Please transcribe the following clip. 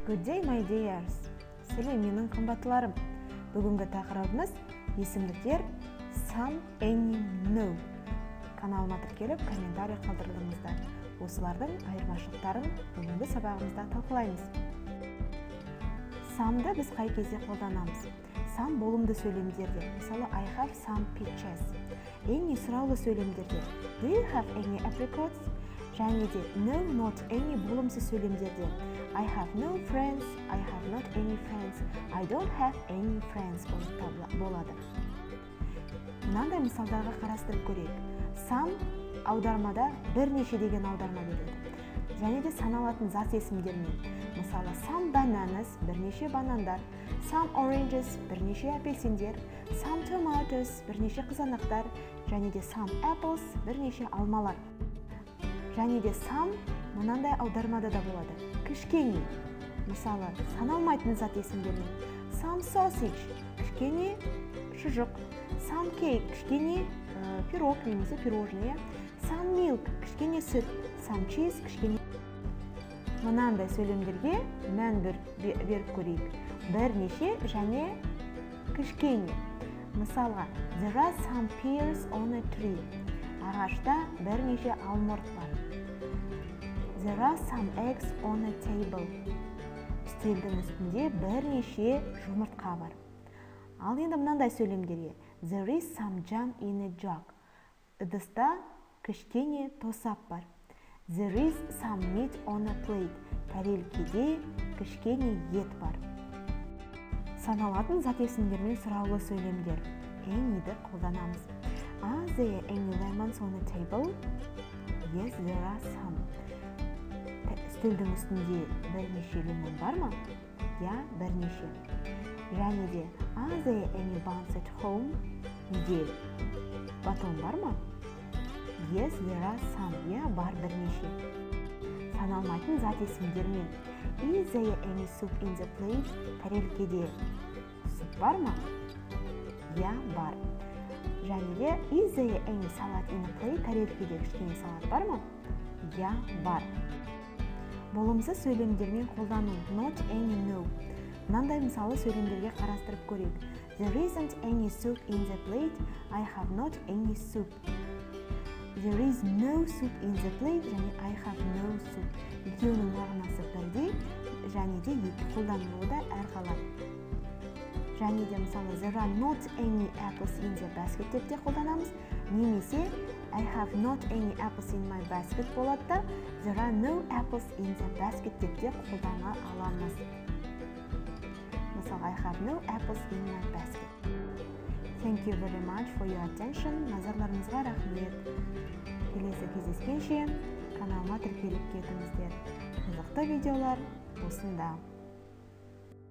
Good day, my dears. Сәлем, менің қымбатларым. Бүгінгі тақырыбымыз есімдіктер some, any, no. Каналыма тіркеліп, комментарий қалдырдыңыздар. Осылардың айырмашылықтарын бүгінгі сабағымызда талқылаймыз. Some'ды біз қай кезде қолданамыз? Some болымды сөйлемдерде. Мысалы, I have some peaches. Any сұраулы сөйлемдерде. Do you have any apricots? Және де no, not any болымсыз сөйлемдерде. I have no friends, I have not any friends, I don't have any friends болады. Мынандай мысалдарға қарастырып көрейік. Some аудармада бірнеше деген аударма береді. Және де саналатын зат есімдермен. Мысалы, some bananas, бірнеше банандар, some oranges, бірнеше апельсиндер, some tomatoes, бірнеше қызанақтар, және де some apples, бірнеше алмалар. Және де some мынандай аудармада да болады. Кішкене, мысалы, саналмайтын зат есімдермен. Some sausage, кішкене шұжық. Some cake, кішкене пирог немесе пирожное. Some milk, кішкене сүт. Some cheese, кішкене. Мынандай сөйлемдерге мән беріп көрейік. Бірнеше және кішкене. Мысалға, there are some pears on a tree. Ағашта бірнеше алмұрт бар. There are some eggs on a table. Үстелдің үстінде бірнеше жұмыртқа бар. Ал енді мынандай сөйлемдерге. There is some jam in a jug. Ыдыста кішкене тосап бар. There is some meat on a plate. Тарелкеде кішкене ет бар. Саналатын зат есімдермен сұраулы сөйлемдер. Any'ді қолданамыз. Are there any lemons on the table? Yes, there are some. Үстелдің үстінде бірнеше лимон бар ма? Я, бірнеше. Және де, are there any buns at home? Үйде батон бар ма? Yes, there are some. Я, бар бірнеше. Саналмайтын зат есімдермен. Is there any soup in the plate? Тарелкеде суп бар ма? Я, бар. Және де, is there any salad in the plate? Тарелкеде кішкене салат бар ма? Я, бар. Болымсыз сөйлемдермен қолдану. Not any, no. Мынандай мысалы сөйлемдерге қарастырып көрейік. There isn't any soup in the plate. I have not any soup. There is no soup in the plate. Және I have no soup. Екеуінің мағынасы бірдей, және де екі қолданылуы да әрқалай. Және де мысалы there are not any apples in the basket деп те қолданамыз. Немесе I have not any apples in my basket болады да there are no apples in the basket деп те қолдана аламыз. Мысалы I have no apples in my basket. Thank you very much for your attention. Назарларыңызға рахмет. Келесі кездескенше каналыма тіркеліп кетіңіздер. Қызықты видеолар осында.